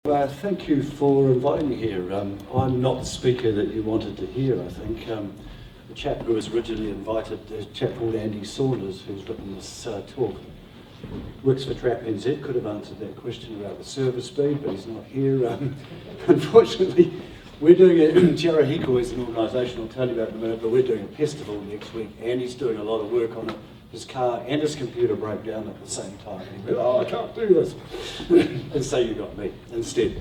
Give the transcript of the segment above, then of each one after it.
Thank you for inviting me here. I'm not the speaker that you wanted to hear, I think. The chap who was originally invited, a chap called Andy Saunders, who's written this talk, works for Trap NZ, could have answered that question about the server speed, but he's not here. Unfortunately, we're doing it, Ara Hikoi is an organisation I'll tell you about in a minute, but we're doing a festival next week. Andy's doing a lot of work on it. His car and his computer broke down at the same time. And he went, I can't do this. And so you got me instead.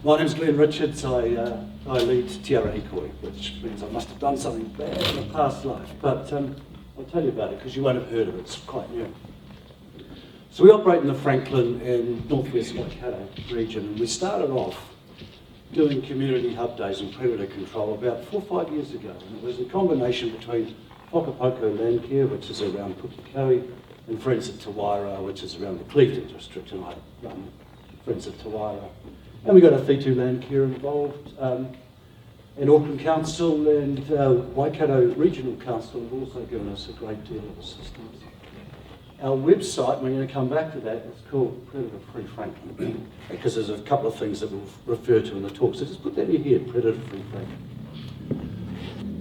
My name's Glenn Richards. I lead Ara Hikoi, which means I must have done something bad in a past life. But I'll tell you about it because you won't have heard of it. It's quite new. So we operate in the Franklin and northwest Waikato region, and we started off doing community hub days and predator control about 4 or 5 years ago. And it was a combination between Whakapoko Land Care, which is around Pukekohe, and Friends of Tāwhiti, which is around the Cleveland district, and I run Friends of Tāwhiti. And we got a Whitu Land Care involved, and Auckland Council and Waikato Regional Council have also given us a great deal of assistance. Our website, we're going to come back to that, it's called Predator Free Franklin, because there's a couple of things that we'll refer to in the talk, so just put that in your head, Predator Free Franklin.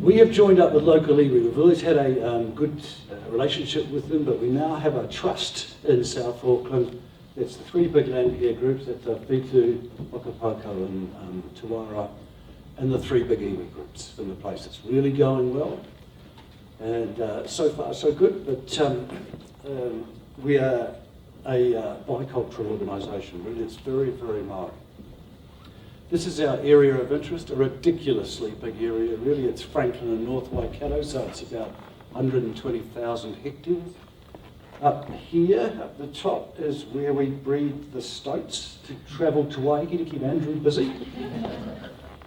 We have joined up with local iwi. We've always had a good relationship with them, but we now have a trust in South Auckland. It's the 3 big land care groups, that's Whitu, Whakapoko and Tāwhiti, and the 3 big iwi groups in the place. It's really going well, and so far so good, but we are a bicultural organisation, really. It's very, very Māori. This is our area of interest, a ridiculously big area, really. It's Franklin and North Waikato, so it's about 120,000 hectares. Up here, at the top, is where we breed the stoats to travel to Waihi to keep Andrew busy.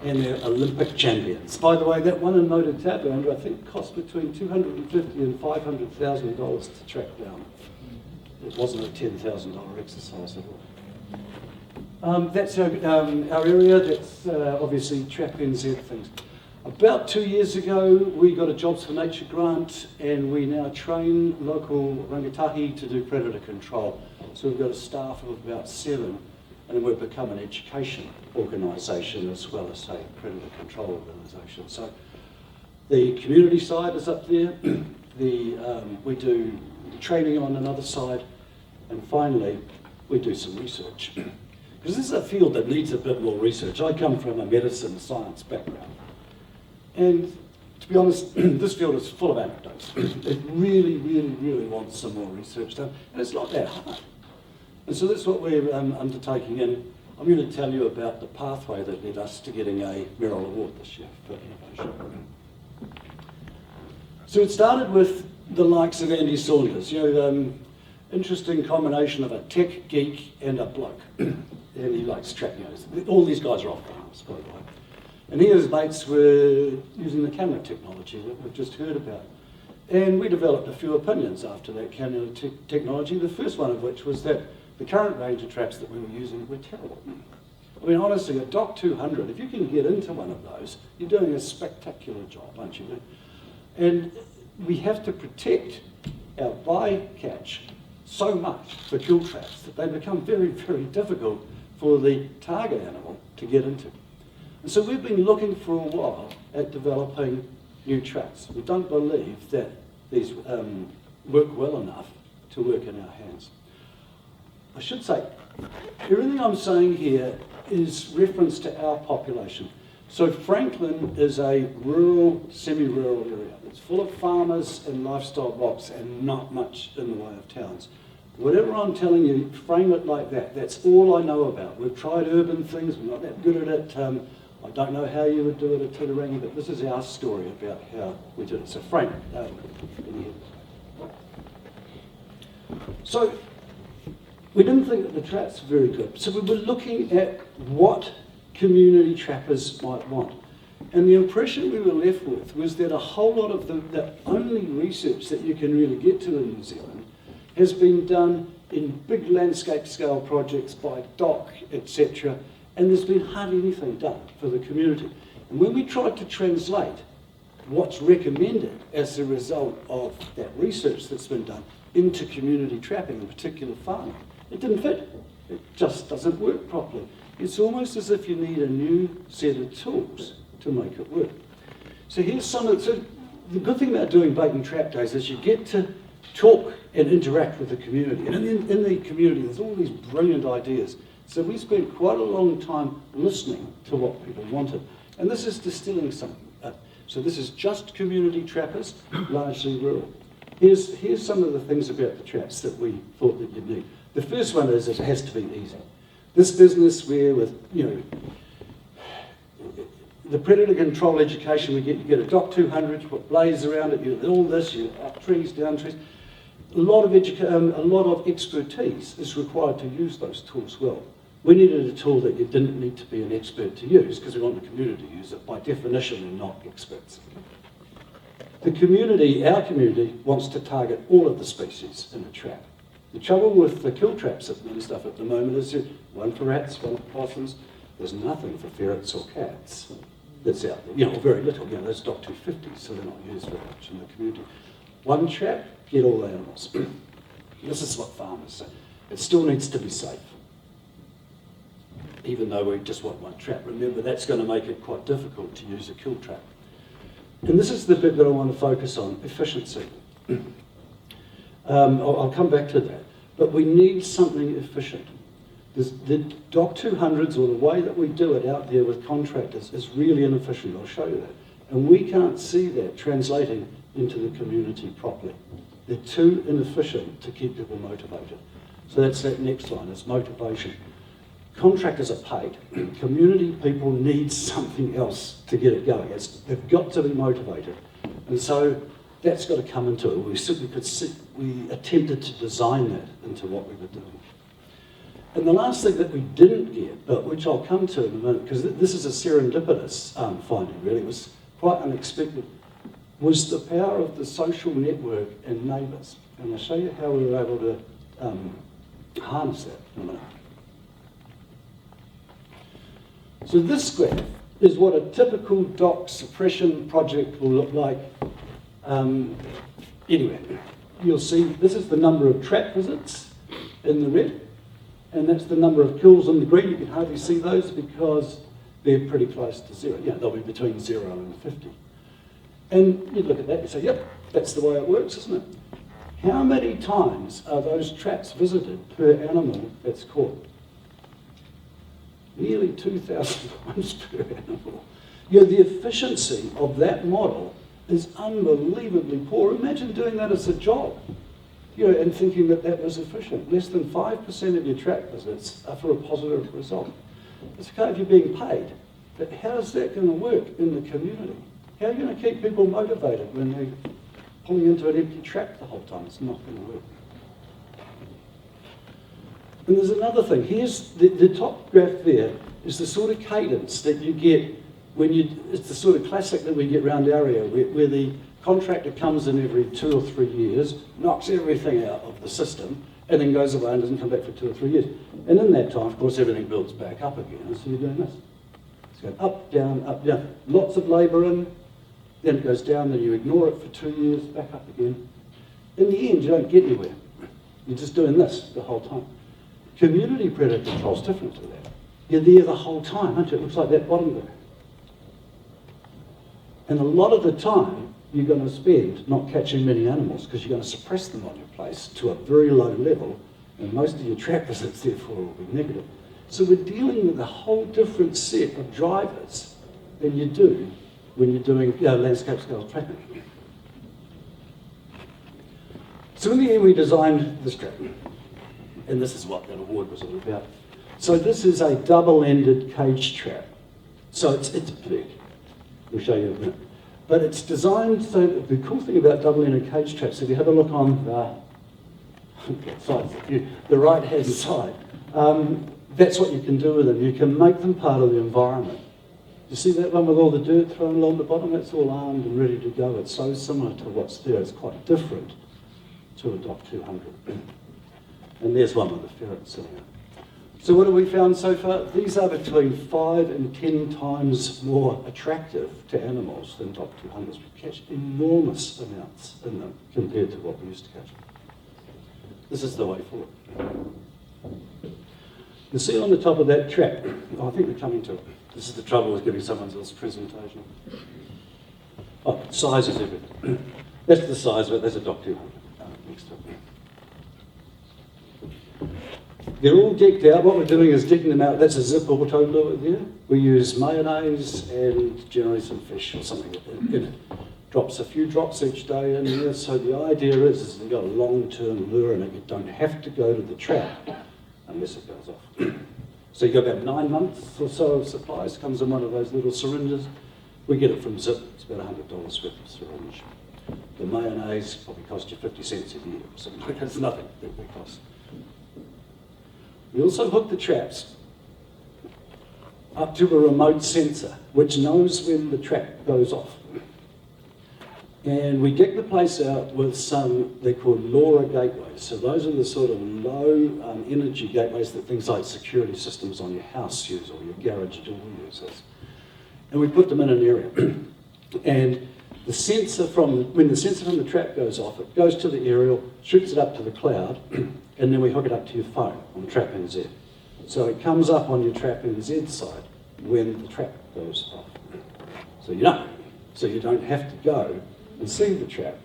And they're Olympic champions. By the way, that one in Motor Tapa, Andrew, I think cost between $250,000 and $500,000 to track down. It wasn't a $10,000 exercise at all. That's our area, that's obviously Trap NZ things. About 2 years ago, we got a Jobs for Nature grant, and we now train local rangitahi to do predator control. So we've got a staff of about 7, and we've become an education organisation as well as a predator control organisation. So the community side is up there, we do training on another side, and finally, we do some research. Because this is a field that needs a bit more research. I come from a medicine science background. And to be honest, this field is full of anecdotes. It really, really, really wants some more research done. And it's not that hard. And so that's what we're undertaking. And I'm going to tell you about the pathway that led us to getting a mayoral award this year for innovation. So it started with the likes of Andy Saunders. You know, interesting combination of a tech geek and a bloke. And he likes trap, you know. All these guys are off farms, by the way. And he and his mates were using the camera technology that we've just heard about. And we developed a few opinions after that camera technology, the first one of which was that the current range of traps that we were using were terrible. I mean, honestly, a Doc 200, if you can get into one of those, you're doing a spectacular job, aren't you? And we have to protect our bycatch so much for kill traps that they become very, very difficult for the target animal to get into. And so we've been looking for a while at developing new traps. We don't believe that these work well enough to work in our hands. I should say, everything I'm saying here is reference to our population. So Franklin is a rural, semi-rural area. It's full of farmers and livestock blocks and not much in the way of towns. Whatever I'm telling you, frame it like that. That's all I know about. We've tried urban things, we're not that good at it. I don't know how you would do it at Titirangi, but this is our story about how we did it. So frame it in here. So we didn't think that the traps were very good. So we were looking at what community trappers might want. And the impression we were left with was that a whole lot of the only research that you can really get to in New Zealand has been done in big landscape scale projects by DOC, etc. And there's been hardly anything done for the community. And when we tried to translate what's recommended as a result of that research that's been done into community trapping, in particular farming, it didn't fit. It just doesn't work properly. it's almost as if you need a new set of tools to make it work. So here's some of so the good thing about doing bait and trap days is you get to talk and interact with the community. And in the community, there's all these brilliant ideas. So we spent quite a long time listening to what people wanted. And this is distilling something. So this is just community trappers, largely rural. Here's some of the things about the traps that we thought that you'd need. The first one is it has to be easy. This business where with, the predator control education we get, you get a DOC 200, you put blades around it, you do all this, you up trees, down trees. A lot of expertise is required to use those tools well. We needed a tool that you didn't need to be an expert to use because we want the community to use it. By definition, they're not experts. The community, our community, wants to target all of the species in a trap. The trouble with the kill traps and stuff at the moment is one for rats, one for possums. There's nothing for ferrets or cats that's out there, or very little. Those DOC 250s, so they're not used very much in the community. One trap, get all the animals. This is what farmers say. It still needs to be safe. Even though we just want one trap. Remember, that's going to make it quite difficult to use a kill trap. And this is the bit that I want to focus on, efficiency. I'll come back to that. But we need something efficient. The DOC 200s, or the way that we do it out there with contractors, is really inefficient. I'll show you that. And we can't see that translating into the community properly. They're too inefficient to keep people motivated. So that's that next line, is motivation. Contractors are paid. Community people need something else to get it going. They've got to be motivated. And so that's got to come into it. We attempted to design that into what we were doing. And the last thing that we didn't get, but which I'll come to in a minute, because this is a serendipitous finding really, it was quite unexpected, was the power of the social network and neighbours. And I'll show you how we were able to harness that in a minute. So this graph is what a typical DOC suppression project will look like. Anyway, you'll see this is the number of trap visits in the red, and that's the number of kills in the green. You can hardly see those because they're pretty close to zero. They'll be between 0 and 50. And you'd look at that and say, yep, that's the way it works, isn't it? How many times are those traps visited per animal that's caught? Nearly 2,000 times per animal. The efficiency of that model is unbelievably poor. Imagine doing that as a job, and thinking that that was efficient. Less than 5% of your trap visits are for a positive result. It's okay if you're being paid, but how's that going to work in the community? How are you going to keep people motivated when they're pulling into an empty trap the whole time? It's not going to work. And there's another thing. Here's the top graph there is the sort of cadence that you get it's the sort of classic that we get around our area where the contractor comes in every 2 or 3 years, knocks everything out of the system, and then goes away and doesn't come back for 2 or 3 years. And in that time, of course, everything builds back up again. And so you're doing this. It's going up, down. Lots of labour in, then it goes down, then you ignore it for 2 years, back up again. In the end, you don't get anywhere. You're just doing this the whole time. Community predator control is different to that. You're there the whole time, aren't you? It looks like that bottom there. And a lot of the time, you're going to spend not catching many animals because you're going to suppress them on your place to a very low level, and most of your trap visits, therefore, will be negative. So we're dealing with a whole different set of drivers than you do when you're doing landscape scale trapping. So in the end, we designed this trap. And this is what that award was all about. So this is a double-ended cage trap. So it's big. We'll show you in a minute. But it's designed so that the cool thing about double-ended cage traps, if you have a look on the right-hand side, that's what you can do with them. You can make them part of the environment. You see that one with all the dirt thrown along the bottom? That's all armed and ready to go. It's so similar to what's there. It's quite different to a DOC 200. And there's one with the ferret sitting there. So what have we found so far? These are between 5 and 10 times more attractive to animals than DOC 200s. We catch enormous amounts in them compared to what we used to catch. This is the way forward. You see on the top of that trap, I think we're coming to it. This is the trouble with giving someone else's presentation. Oh, size is everything. That's the size of it, there's a dock 200 next to it. They're all decked out. What we're doing is decking them out. That's a zip auto lure there. We use mayonnaise and generally some fish or something in it. Drops a few drops each day in there. So the idea is you've got a long-term lure in it. You don't have to go to the trap unless it goes off. So you've got about 9 months or so of supplies. Comes in one of those little syringes. We get it from Zip. It's about $100 worth of syringe. The mayonnaise probably costs you 50 cents a year or something like that. It's nothing that we cost. We also hook the traps up to a remote sensor, which knows when the trap goes off. And we deck the place out with some, they're called LoRa gateways. So those are the sort of low energy gateways that things like security systems on your house use or your garage door uses. And we put them in an area. And the sensor when the sensor from the trap goes off, it goes to the aerial, shoots it up to the cloud, and then we hook it up to your phone on Trap NZ. So it comes up on your Trap NZ side when the trap goes off. So you know. So you don't have to go and see the trap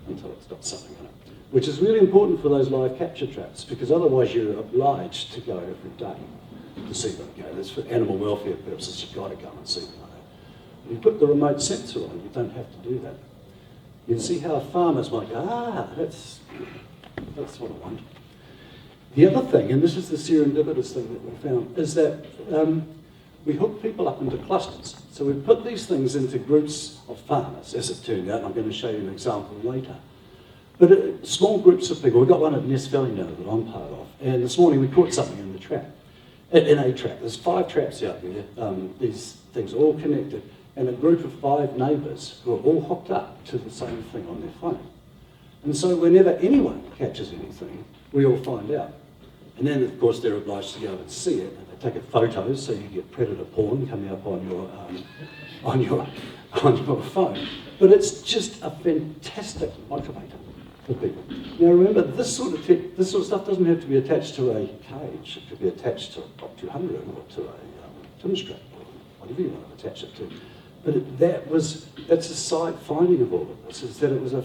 until it's got something in it. Which is really important for those live capture traps, because otherwise you're obliged to go every day to see them go. That's for animal welfare purposes, you've got to go and see them. When you put the remote sensor on, you don't have to do that. You can see how farmers might go, that's what I want. The other thing, and this is the serendipitous thing that we found, is that we hook people up into clusters. So we put these things into groups of farmers, as it turned out, and I'm going to show you an example later. But small groups of people. We've got one at Ness Valley now that I'm part of, and this morning we caught something in the trap, in a trap. There's 5 traps out there. These things are all connected, and a group of 5 neighbours who are all hooked up to the same thing on their phone. And so whenever anyone catches anything, we all find out. And then, of course, they're obliged to go and see it, and they take a photo, so you get predator porn coming up on your phone. But it's just a fantastic motivator for people. Now, remember, this sort of stuff doesn't have to be attached to a cage. It could be attached to a Top 200 or to a tin strap or whatever you want to attach it to. But that's a side finding of all of this, is that it was a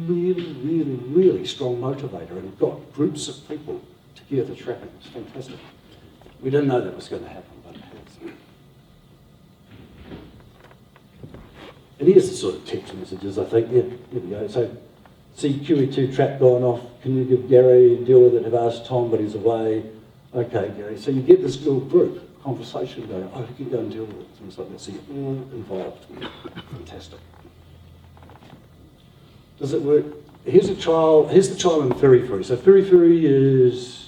really, really, really strong motivator, and it got groups of people together trapping. It's fantastic. We didn't know that was going to happen, but it has. And here's the sort of text messages, I think. Yeah, here we go. So, see QE2 trap going off. Can you give Gary a deal with it? Have asked Tom, but he's away. Okay, Gary. So you get this little group conversation going, oh, you can go and deal with it, things like that. So you're all involved. Fantastic. Does it work? Here's the trial in Whiri. So Whiri is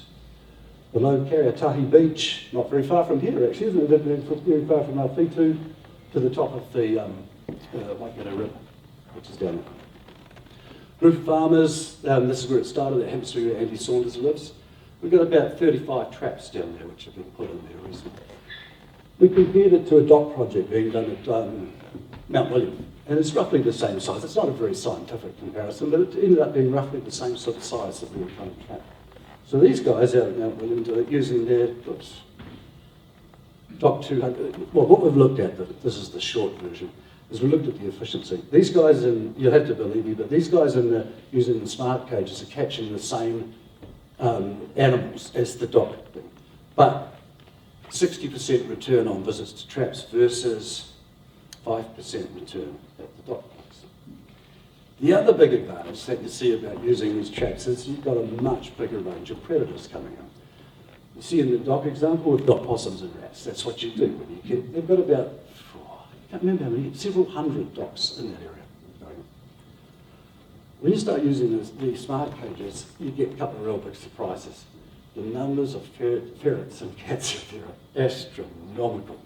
below Kariatahi Beach, not very far from here actually, isn't it? Very far from Tāwhiti to the top of the Waikato River, which is down there. Group of farmers, this is where it started, that happens to be where Andy Saunders lives. We've got about 35 traps down there which have been put in there recently. We compared it to a dock project being done at Mount William, and it's roughly the same size. It's not a very scientific comparison, but it ended up being roughly the same sort of size that we were trying to trap. So these guys out at Mount William are using their dock 200. Well, what we've looked at, this is the short version, is we looked at the efficiency. These guys, you'll have to believe me, but these guys using the smart cages are catching the same animals as the dock thing. But 60% return on visits to traps versus 5% return at the dock place. The other big advantage that you see about using these traps is you've got a much bigger range of predators coming in. You see in the dock example, we've got possums and rats. That's what you do when you get, they've got about, I can't remember how many, several hundred docks in that area. When you start using these smart cages, you get a couple of real big surprises. The numbers of ferrets and cats out there are astronomical,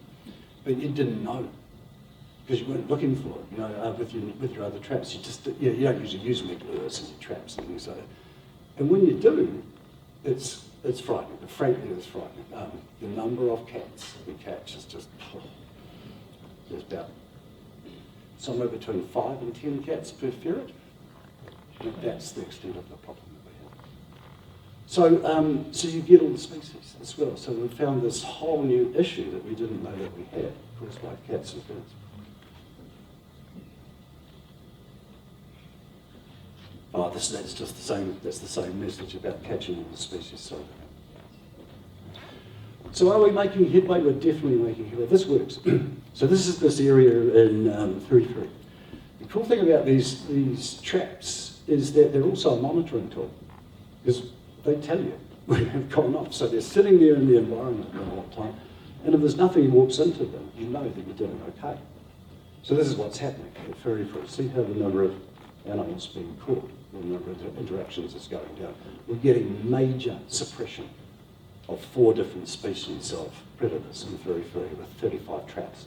but you didn't know because you weren't looking for it. With your other traps, you don't usually use meg lures in your traps and things like that. And when you do, it's frightening. Frankly, it's frightening. The number of cats we catch is just there's about somewhere between 5 and 10 cats per ferret. And that's the extent of the problem that we have. So you get all the species as well. So we found this whole new issue that we didn't know that we had, caused by cats and birds. Oh, that's just the same. That's the same message about catching all the species. So are we making headway? We're definitely making headway. This works. So this is this area in 33. The cool thing about these traps is that they're also a monitoring tool, because they tell you when they've gone off. So they're sitting there in the environment the whole time, and if there's nothing walks into them, you know that you're doing okay. So this is what's happening at 33. See how the number of animals being caught, the number of interactions is going down. We're getting major suppression of 4 different species of predators in 33 with 35 traps.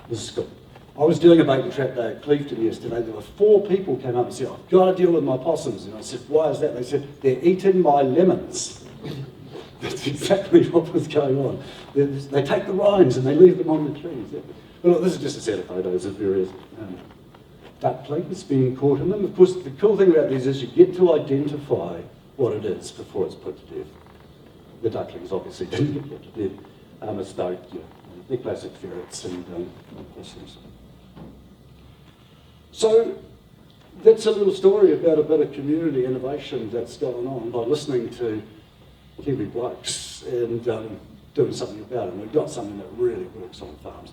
This is good. I was doing a bait and trap day at Cleveton yesterday. There were 4 people came up and said, I've got to deal with my possums. And I said, why is that? They said, they're eating my lemons. That's exactly what was going on. They take the rinds and they leave them on the trees. Well, look, this is just a set of photos of various ducklings being caught in them. Of course, the cool thing about these is you get to identify what it is before it's put to death. The ducklings obviously didn't get put to death. It's though, they're classic ferrets and possums. So that's a little story about a bit of community innovation that's going on by listening to Kiwi blokes and doing something about it. And we've got something that really works on farms.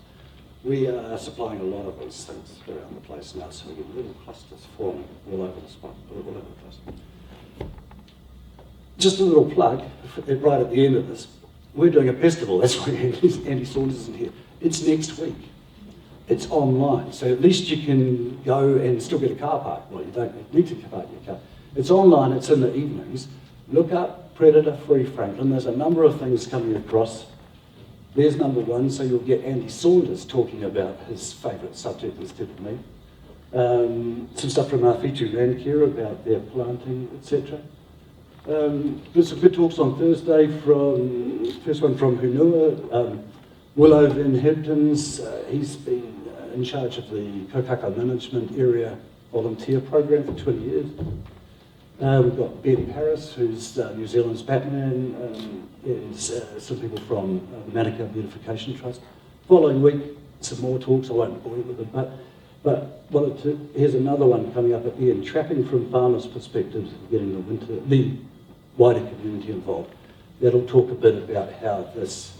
We are supplying a lot of these things around the place now, so we get little clusters forming all over the spot, all over the place. Just a little plug, right at the end of this. We're doing a festival, that's why Andy Saunders isn't here. It's next week. It's online, so at least you can go and still get a car park. Well, you don't need to park your car. It's online, it's in the evenings. Look up Predator Free Franklin. There's a number of things coming across. There's number 1, so you'll get Andy Saunders talking about his favourite subject instead of me. Some stuff from Awhitu Landcare about their planting, etc. There's some good talks on Thursday first one from Hunua, Willow Van Hebdens. He's been in charge of the Kokaka Management Area Volunteer Program for 20 years. We've got Ben Paris, who's New Zealand's Batman, and some people from Manukau Beautification Trust. Following week, some more talks. I won't bore you with it, but here's another one coming up at the end. Trapping from farmers' perspectives, getting the wider community involved. That'll talk a bit about how this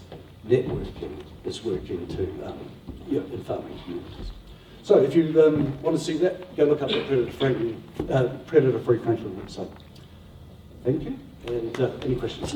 networking is working in farming communities. So if you want to see that, go look up the Predator Free Franklin website. Thank you, and any questions?